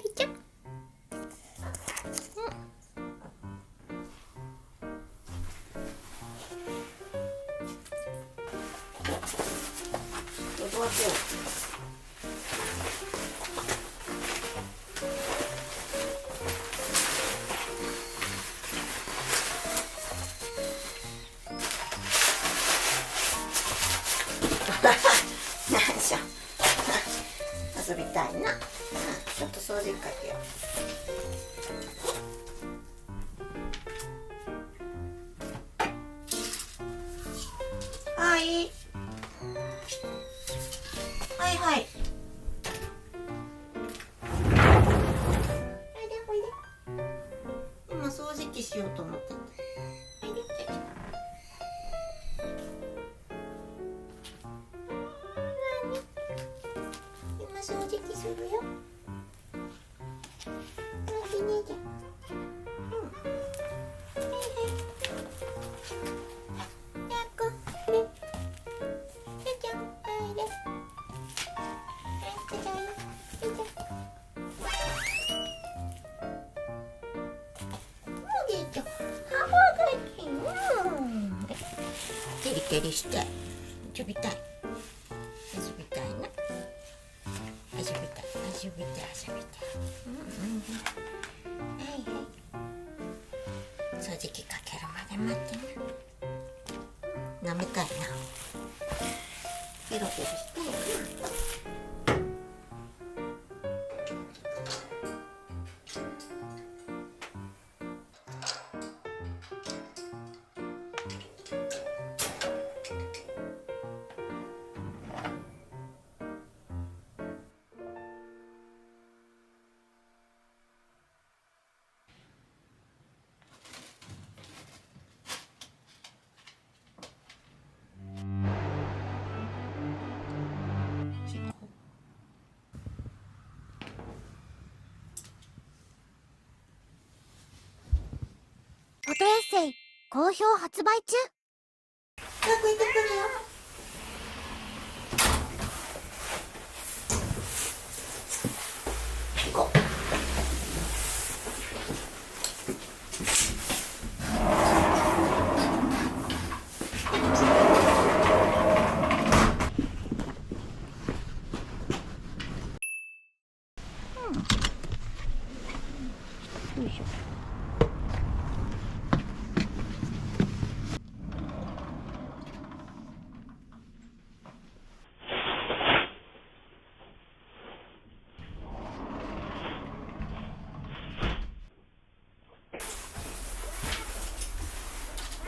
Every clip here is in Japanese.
ぎちゃん、どうしよう。よいしょ。遊びたいな。ちょっと掃除機かけよう。はい。はいはい。おいでおいで。今掃除機しようと思ってた。おいでおいで。今掃除機するよ。おいでねじゃ。はいはい。やっこ、おいで。じゃじゃん、おいで。じゃじゃん、じゃじゃん。もういいじゃん。歯磨き。ケリケリして遊びたい。遊びたいな。遊びたい、遊びたい、遊びたい。はいはい。掃除機かけるまで待ってな。舐めたいな。ペロペロしたいな。フォトエッセイ好評発売中。早く行ってくるよ。行こう。よいしょ。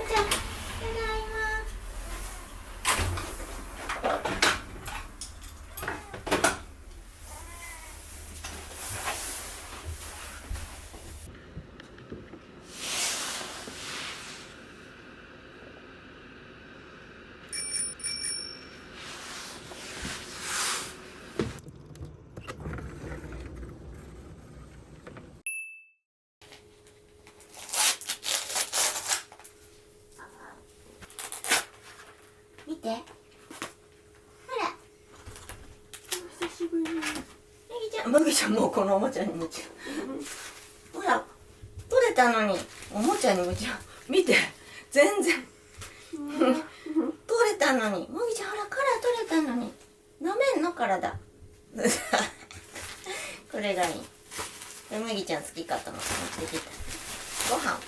じゃあ、ただいま。見て。ほら。久しぶり。麦ちゃんもうこのおもちゃに夢中。ほら、取れたのにおもちゃに夢中。見て、全然。取れたのに、麦ちゃんほら、カラー取れたのに。舐めんの体。これがいい。これ麦ちゃん好きかと思って持ってきた。ご飯は。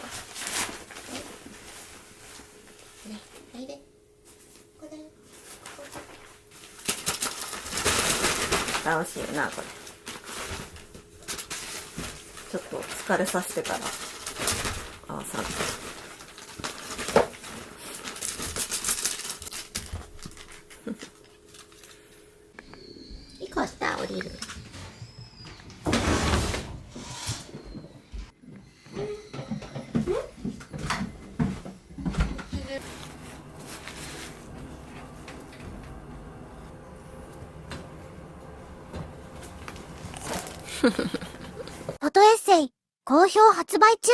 ね、はいで。これ。楽しいよな、これ。ちょっと疲れさせてから合わさんと。いい子した降りる。フォトエッセイ好評発売中。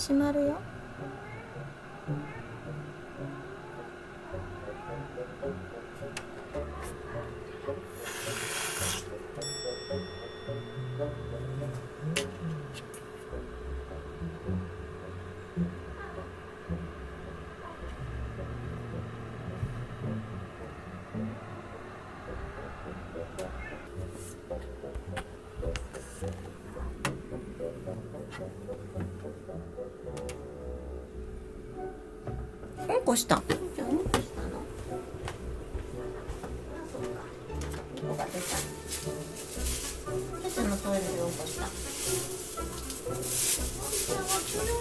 閉まるよ。うんこした。じゃあうんこしたの。あ、そうか。うんこが出た。ちゃちゃのトイレでうんこした。面白いね。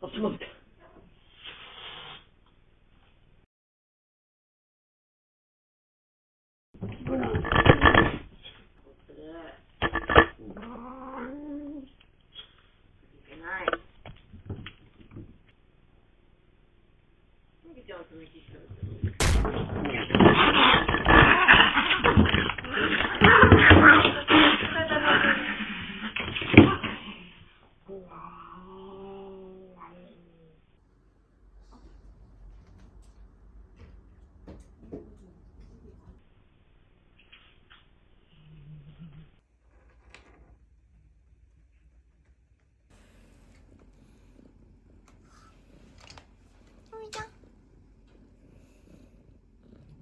あ、すみません。ほら。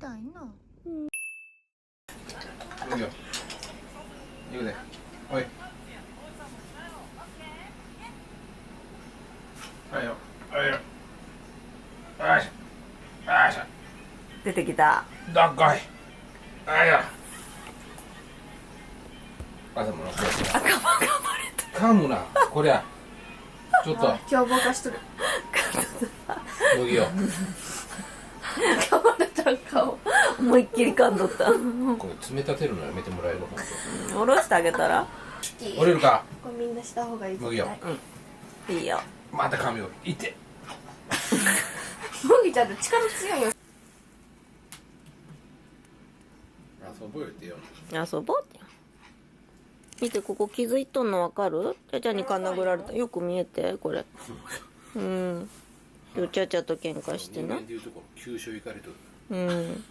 痛いな。いいよ。行くで。おい。はいよ。はいよ。よし。よし。出てきた。どっこい。はいよ。朝もな。噛むな。こりゃ。ちょっと。凶暴化しとる。麦よ。噛まれたん顔。思いっきり噛んどった。これ冷たてるのやめてもらえるの。下ろしてあげたら。降りるか。これみんなした方がいい。麦よ。いいよ。また噛むよ。いて。麦ちゃんって力強いよ。遊ぼうよってよ。遊ぼうって。見て、ここ気づいとんのわかる？ちゃちゃにかん殴られた。よく見えて、これ。うん。今日ちゃちゃと喧嘩してな。急所行かれとる。うん。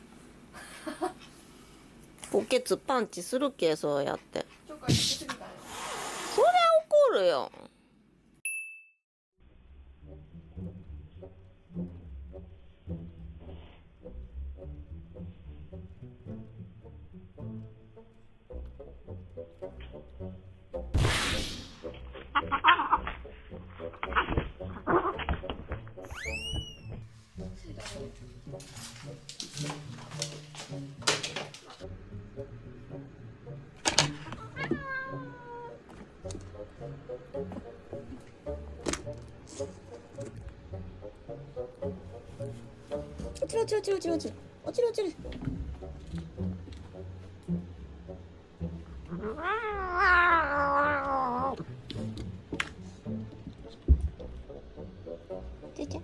ポケツパンチするけ、そうやって。そりゃ怒るよ。落ちる落ちる落ちる落ちる落ちる落ちる落ちる。ちゃちゃ。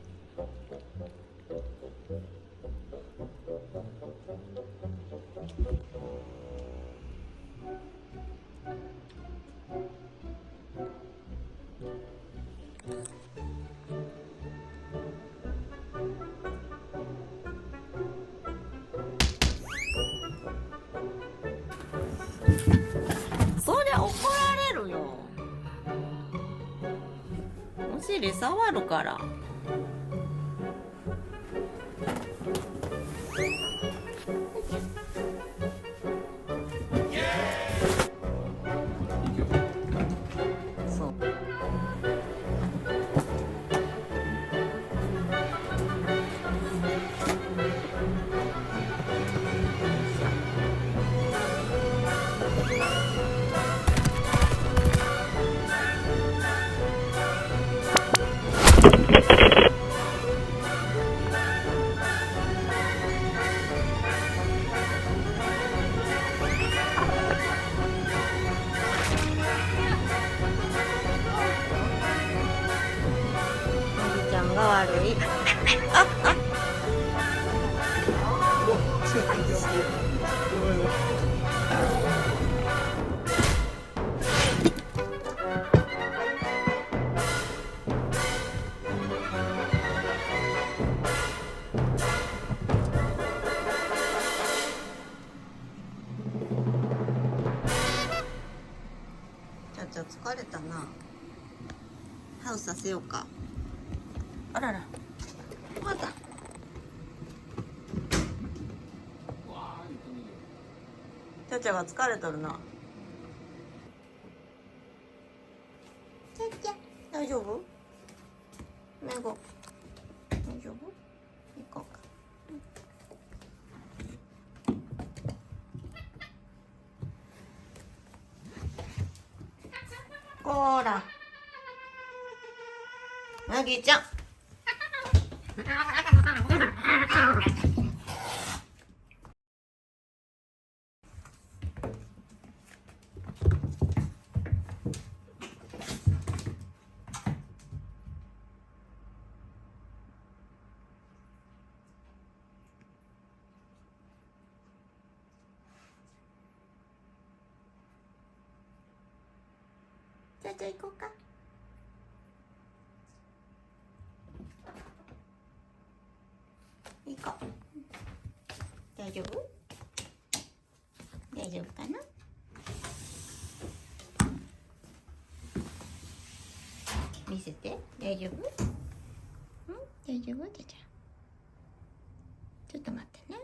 尻触るから。そう。のぎちゃんが悪い。ちゃん疲れたな。ハウスさせようか。あらら。また。ちゃちゃが疲れとるな。ちゃちゃ、大丈夫？めご。大丈夫？行こうか。こーら。なぎちゃん。じゃあ行こうか。行こう。大丈夫？大丈夫かな？見せて。大丈夫？大丈夫？じゃちょっと待ってね。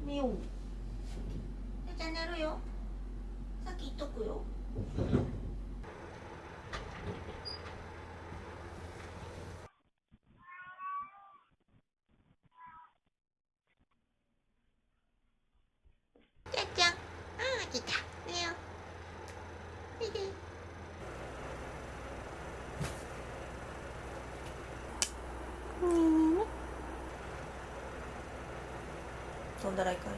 寝よう。じゃあ寝るよ。さっき言っとくよ。じゃじゃん。ああ、来た。寝よう。おいで。飛んだらいかんよ。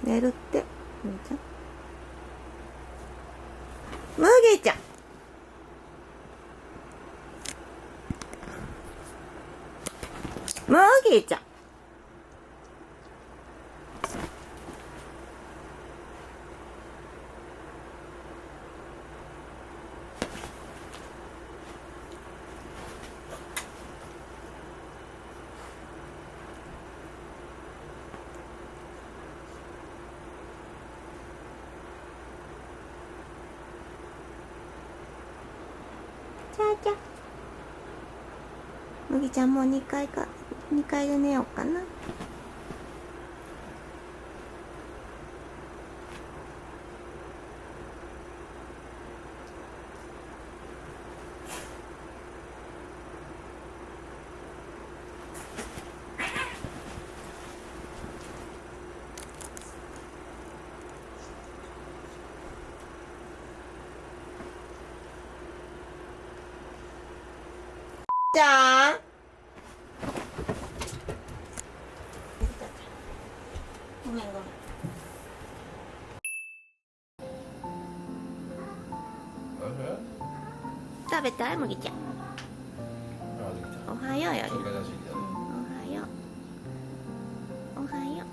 寝るって、むぎちゃん。むぎちゃん。むぎちゃん。じゃあじゃあむぎちゃんもう2階で寝ようかな。じゃあごめんごめん。食べたいむぎちゃん。おはようより。おはよう。おはよう。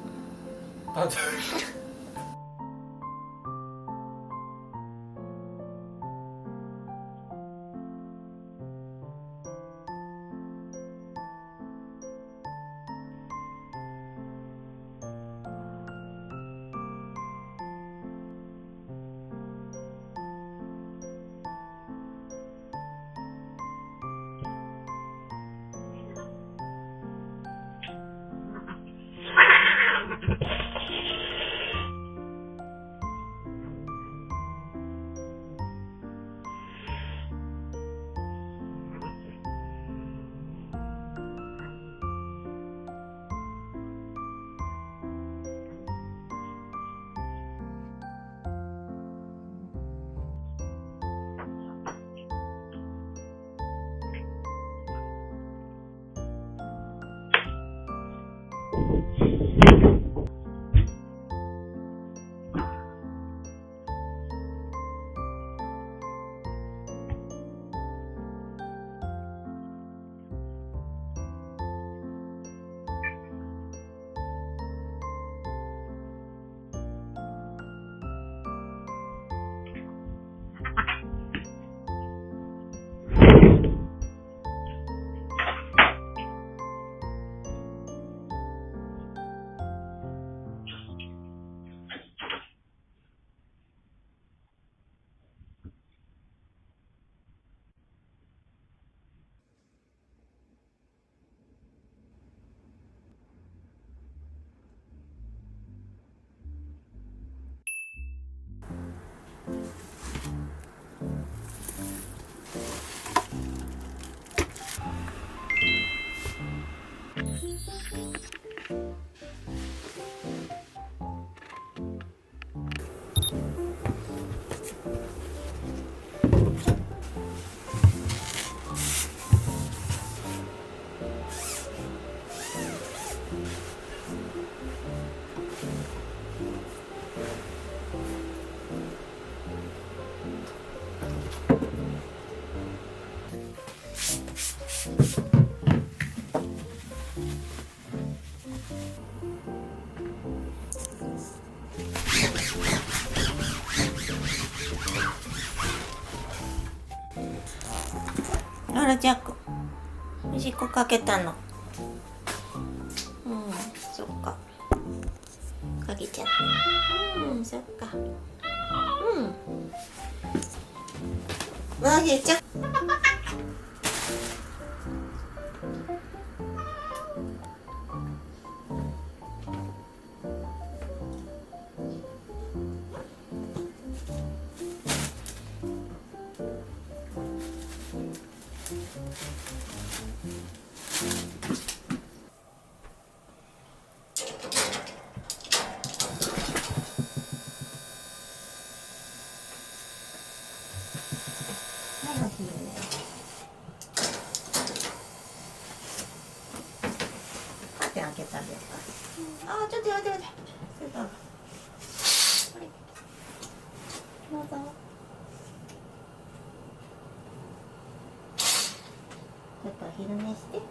ローラジャック、おしっこかけたの。うん、そっか。かけちゃった。うん、そっか。うん。まげちゃん。開けてあげようか。あ、ちょっと待って待って。ちょっとこれどうぞ。ちょっとお昼寝して。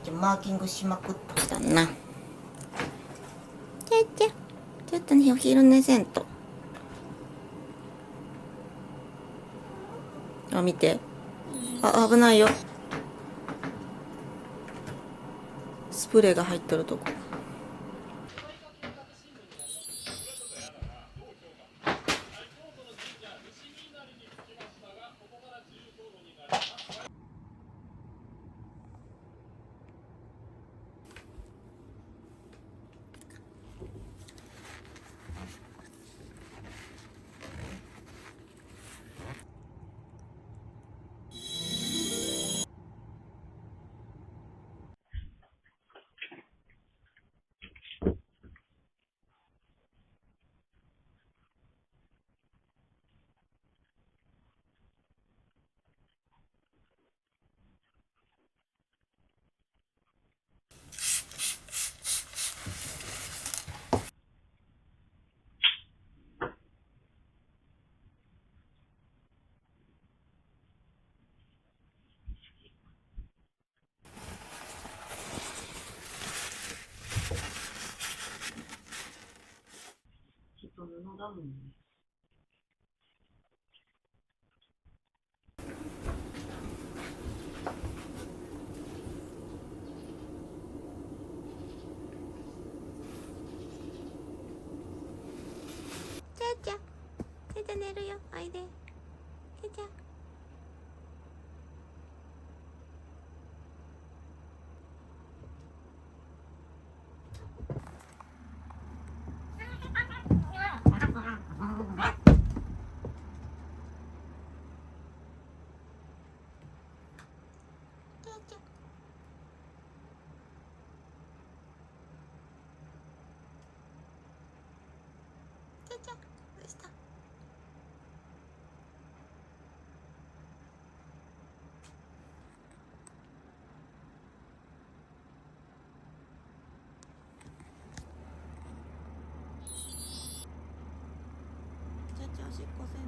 ちょマーキングしまくったな。ちょっとね、お昼寝せんと。あ、見て。あ、危ないよ。スプレーが入ってるとこ。布だもんね。ちゃ寝るよ。おいで。ちゃどうした？おしっこせんね。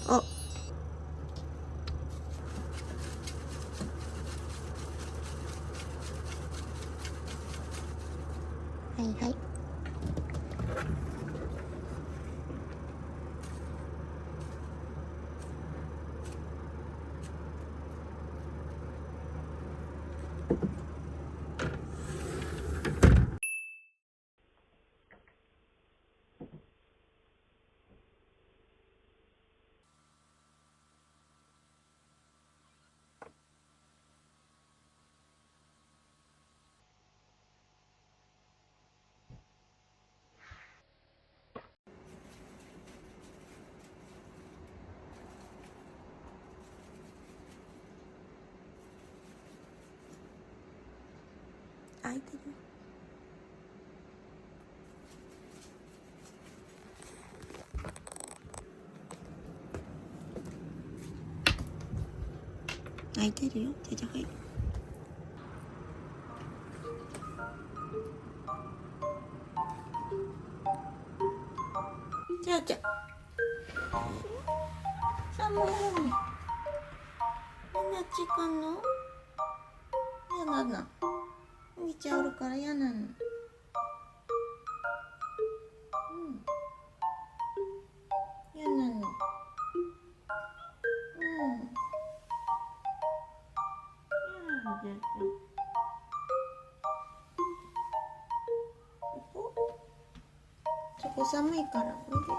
あ、はいはい。開いてる。開いてるよ。じゃはい。じゃ寒い。みんなちかんの？やだな。みちゃおるから嫌なの。嫌なの。そこ寒いからおいで。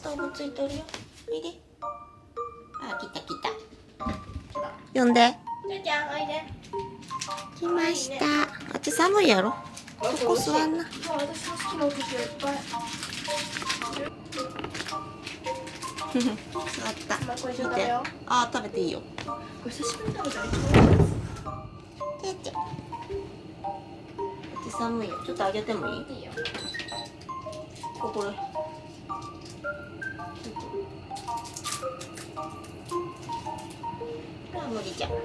ストーブついとるよ。おいで。あ、来た来た。呼んで。じゃじゃん、おいで。来ました。あっち寒いやろ。そこ座んな。私の好きなお寿司がいっぱい。座った。まあこれ一緒見て食べよう。あ、食べていいよ。これ久しぶりに食べたら一番美味しいです。てっちゃん。あっち寒いよ。ちょっとあげてもいい？いいよ。これ。あ、無理じゃん。もう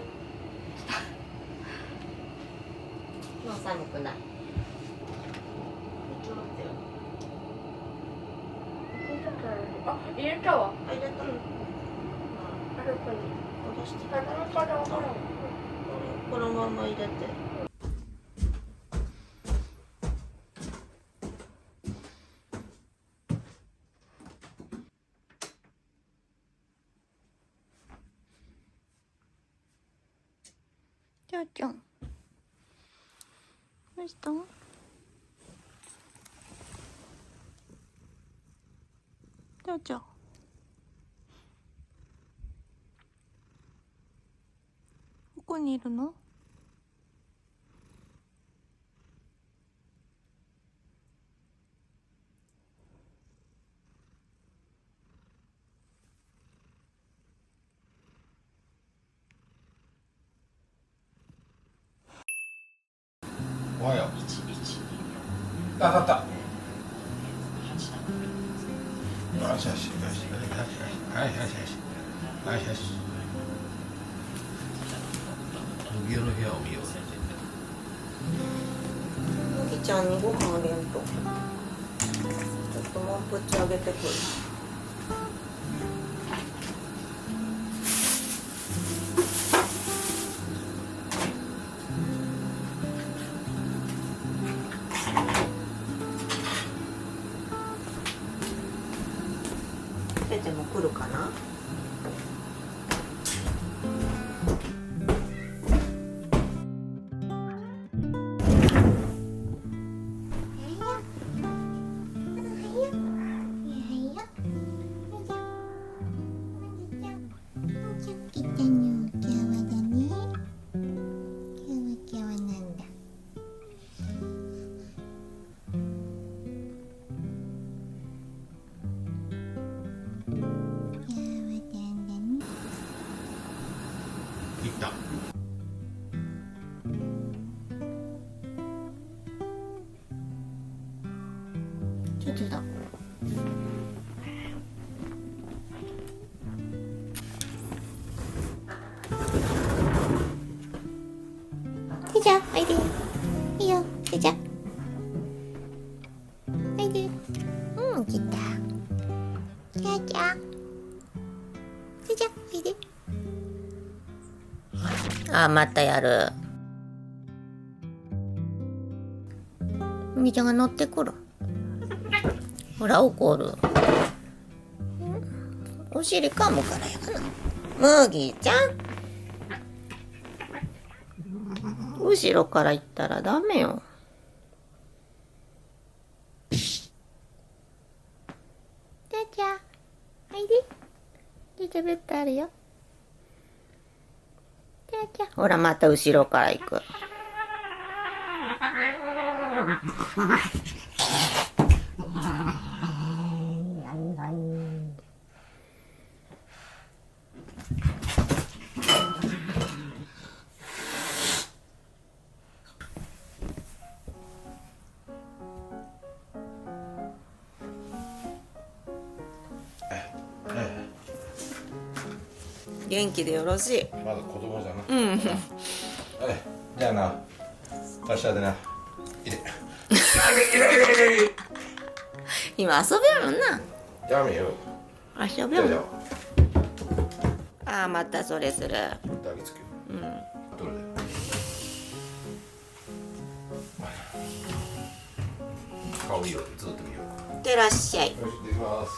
寒くない。あ、入れたわ。あ、入れた。あれこれ。戻して。あ、これから分からん。このまま入れて。ちゃんちゃん。どうしたの？ちゃんちゃん。どこにいるの？おはよう。当たった。よしよしよしよしよしはいよしよしはいよし。麦の部屋を見よう。むぎちゃんにご飯あげんと。ちょっとモンプチあげてくる。ペテも来るかな？行った。ちょっとだ。ていちゃん、おいで。いいよ、ていちゃん。おいで。うん、来た。ていちゃん。ていちゃん、おいで。あ、またやる。みーちゃんが乗ってくる。ほら、怒る。お尻噛むからやな。むぎちゃん。後ろから行ったらダメよ。ちゃちゃ、おいで。ちゃちゃベッドあるよ。ちゃちゃ。ほら、また後ろから行く。元気でよろしい。まだ子供じゃな。うん。じゃあな。達者でな。入れ。今遊びよるな。やめよ。遊びよる。じゃあじゃああ、またそれする。あ。抱きつけようん。う。どれで。顔いいよ。ずっと見よう。いってらっしゃい。よし、できます。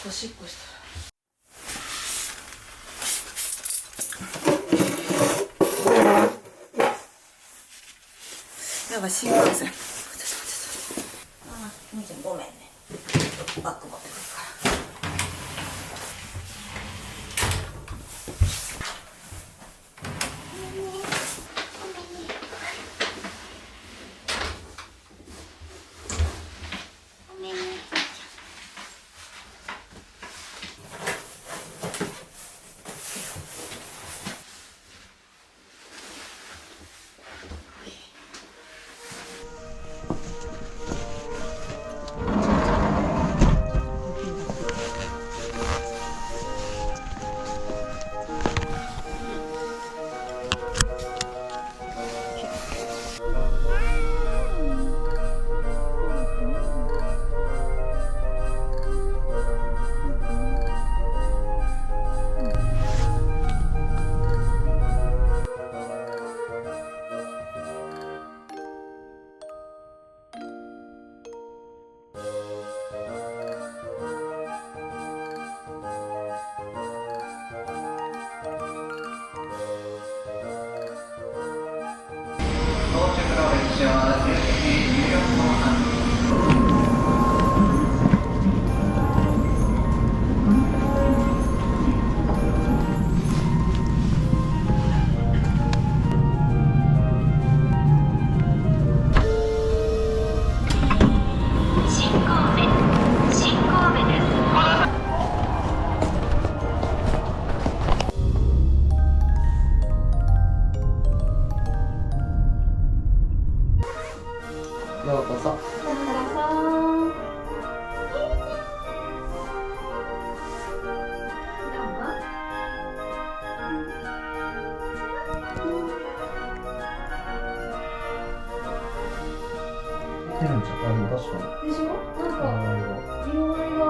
おしっこしたら。やばい、新幹線。あ、みーちゃんごめんね。バッグ持ってくるから。ようこそ。てるんじゃん。あ、でも確かに。でしょ？なんか色合いが。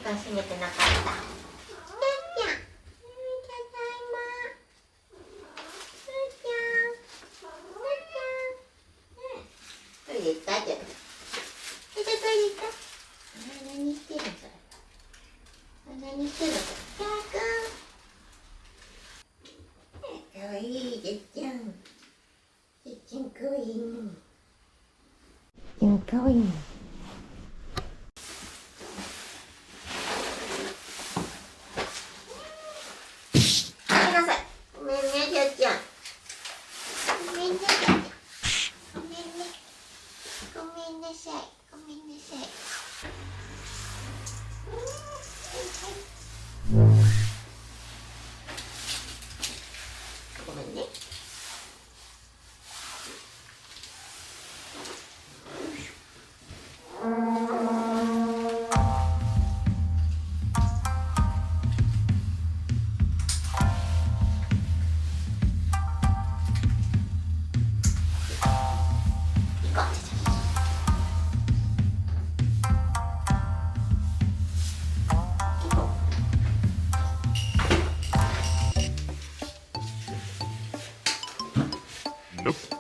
閉めてなかった。トイレ行ったじゃん。トイレ行った。何してるのそれ。何してるのそれ。かわいいじっちゃん。じっちゃんかわいいの。じっちゃんかわいいの。ごめんね。Nope.